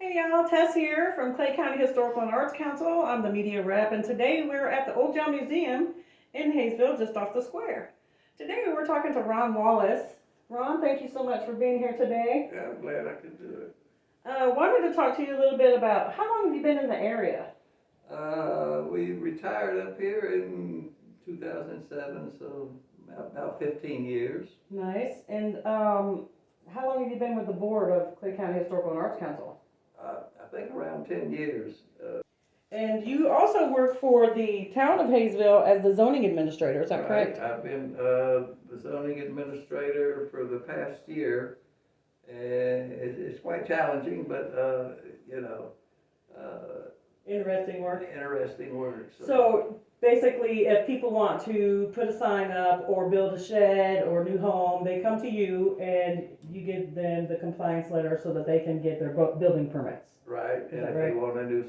Hey y'all, Tess here from Clay County Historical and Arts Council. I'm the media rep, and today we're at the Old Town Museum in Hayesville, just off the square. Today we're talking to Ron Wallace. Ron, thank you so much for being here today. Yeah, I'm glad I could do it. Wanted to talk to you a little bit about how long have you been in the area? We retired up here in 2007, so about 15 years. Nice. And how long have you been with the board of Clay County Historical and Arts Council? I think around 10 years. And you also work for the town of Hayesville as the zoning administrator, is that correct? I've been the zoning administrator for the past year, and it's quite challenging, but Interesting work. Interesting work. So basically, if people want to put a sign up or build a shed or new home, they come to you and you give them the compliance letter so that they can get their building permits. Right, and if they want to do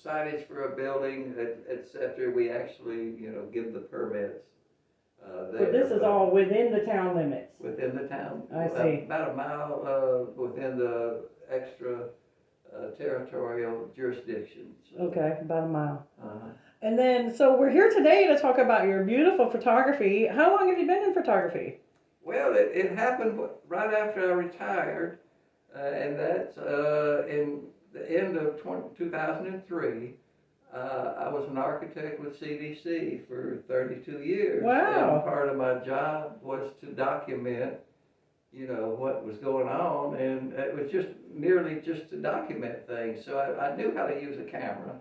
signage for a building, etc., we actually, give the permits. So this is all within the town limits? Within the town. I see. About a mile within the extra territorial jurisdiction. So. Okay, about a mile. And then, so we're here today to talk about your beautiful photography. How long have you been in photography? Well, it happened right after I retired, and that's in the end of 2003. I was an architect with CDC for 32 years. Wow. And part of my job was to document, what was going on, and it was just merely just to document things. So I knew how to use a camera.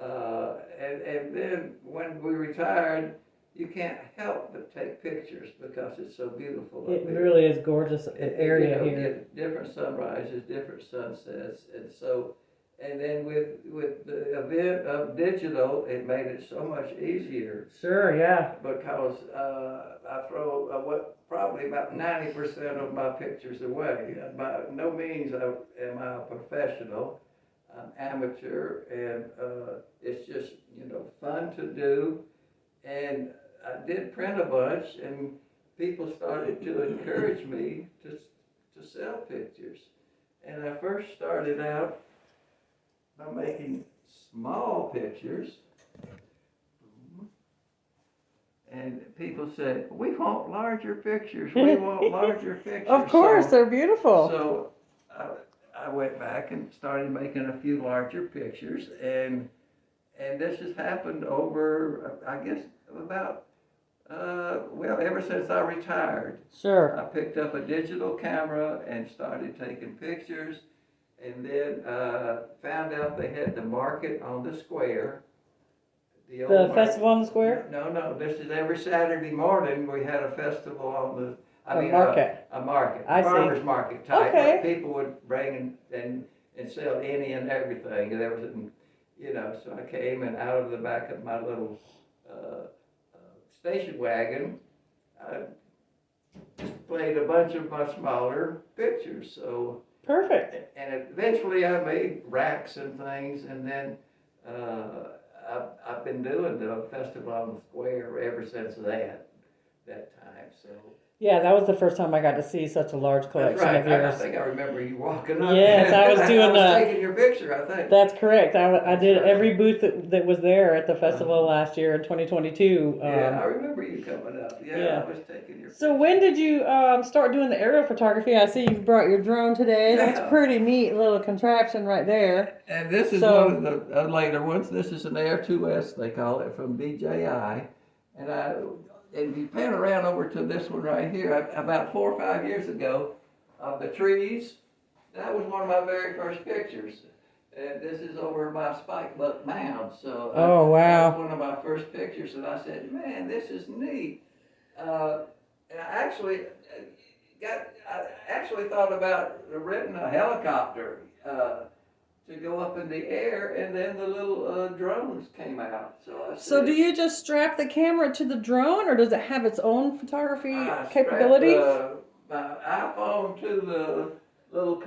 And then when we retired, you can't help but take pictures because it's so beautiful. It really is gorgeous area here. Different sunrises, different sunsets, and then with the event of digital, it made it so much easier. Sure, yeah. Because I throw probably about 90% of my pictures away. By no means am I a professional. I'm amateur, and it's just fun to do. And I did print a bunch, and people started to encourage me to sell pictures. And I first started out by making small pictures, and people said, "We want larger pictures. We want larger pictures." Of course, they're beautiful. So I went back and started making a few larger pictures, and this has happened over, I guess, about ever since I retired. Sure. I picked up a digital camera and started taking pictures, and then found out they had the market on the square. The festival on the square? No, this is every Saturday morning we had a festival on the, market. A market, I farmer's see. market type. Okay. People would bring and sell any and everything. There was, so I came, and out of the back of my little station wagon, I displayed a bunch of my smaller pictures. So perfect. and eventually I made racks and things, and then I've been doing the festival on the square ever since that time. So. Yeah, that was the first time I got to see such a large collection of yours. I think I remember you walking up. Yes, I was doing taking your picture, I think. That's correct. I did every booth that was there at the festival last year in 2022. Yeah, I remember you coming up. Yeah. I was taking your picture. So when did you start doing the aerial photography? I see you've brought your drone today. Yeah. That's pretty neat little contraption right there. And this is one of the later ones. This is an Air 2S, they call it, from DJI. And you pan around over to this one right here, about 4 or 5 years ago, of the trees. That was one of my very first pictures. And this is over my spike buck mound. So wow. That was one of my first pictures, and I said, man, this is neat. And I actually thought about renting a helicopter to go up in the air, and then the little drones came out. So do you just strap the camera to the drone, or does it have its own photography capabilities? I my iPhone to the little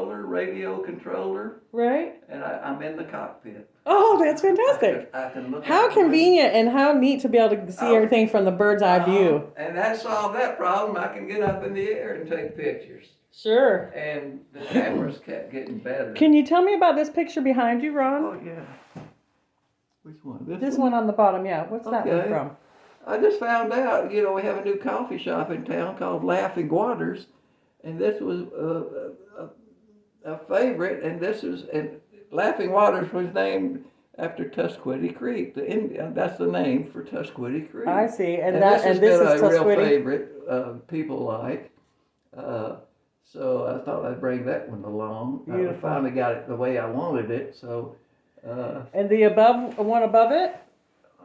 radio controller. Right. And I'm in the cockpit. Oh, that's fantastic. I can look how convenient and how neat to be able to see everything from the bird's eye view. And that solved that problem. I can get up in the air and take pictures. Sure. And the cameras kept getting better. Can you tell me about this picture behind you, Ron? Oh, yeah. Which one? This one on the bottom, yeah. What's that one Okay. from? I just found out, we have a new coffee shop in town called Laughing Waters, and this was a favorite, and Laughing Waters was named after Tusquity Creek. That's the name for Tusquity Creek. I see, and this has this been is a real Tusquity. favorite people like. So I thought I'd bring that one along. Beautiful. I finally got it the way I wanted it. So. And the one above it?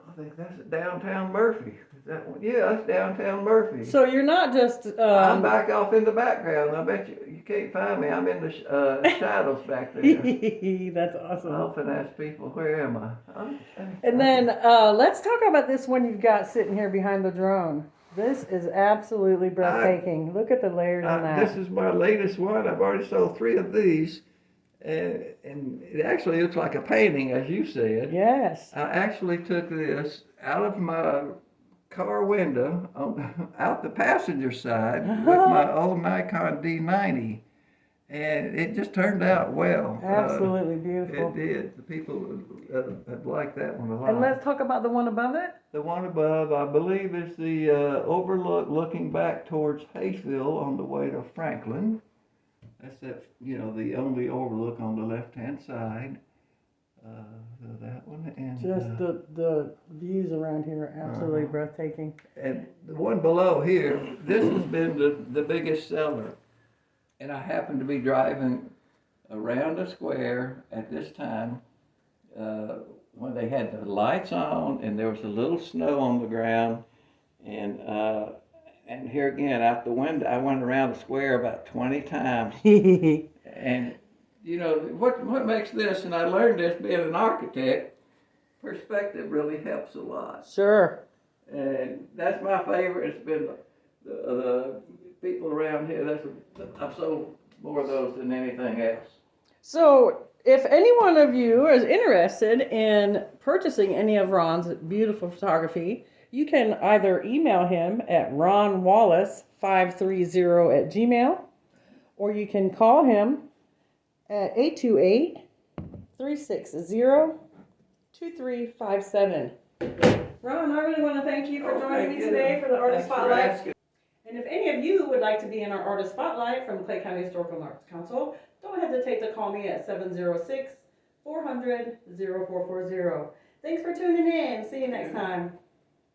I think that's Downtown Murphy. Is that one? Yeah, that's Downtown Murphy. So you're not just. I'm back off in the background. I bet you can't find me. I'm in the shadows back there. That's awesome. I often ask people, where am I? And then let's talk about this one you've got sitting here behind the drone. This is absolutely breathtaking. Look at the layers on that. This is my latest one. I've already sold 3 of these. And it actually looks like a painting, as you said. Yes. I actually took this out of my car window, out the passenger side, with my old Nikon D90. And it just turned out well. Absolutely beautiful. It did. The people have liked that one a lot. And let's talk about the one above it. The one above, I believe, is the overlook looking back towards Hayesville on the way to Franklin. That's the only overlook on the left-hand side. That one. And, just the views around here are absolutely breathtaking. And the one below here, this has been the biggest seller. And I happened to be driving around the square at this time when they had the lights on and there was a little snow on the ground. And here again, out the window, I went around the square about 20 times. And, what makes this, and I learned this being an architect, perspective really helps a lot. Sure. And that's my favorite. It's been the people around here, I've sold more of those than anything else. So, if any one of you is interested in purchasing any of Ron's beautiful photography, you can either email him at ronwallace530@gmail, or you can call him at 828-360-2357. Ron, I really want to thank you for joining me today for the Artist Spotlight. And if any of you would like to be in our Artist Spotlight from Clay County Historical and Arts Council, don't hesitate to call me at 706-400-0440. Thanks for tuning in. See you next time.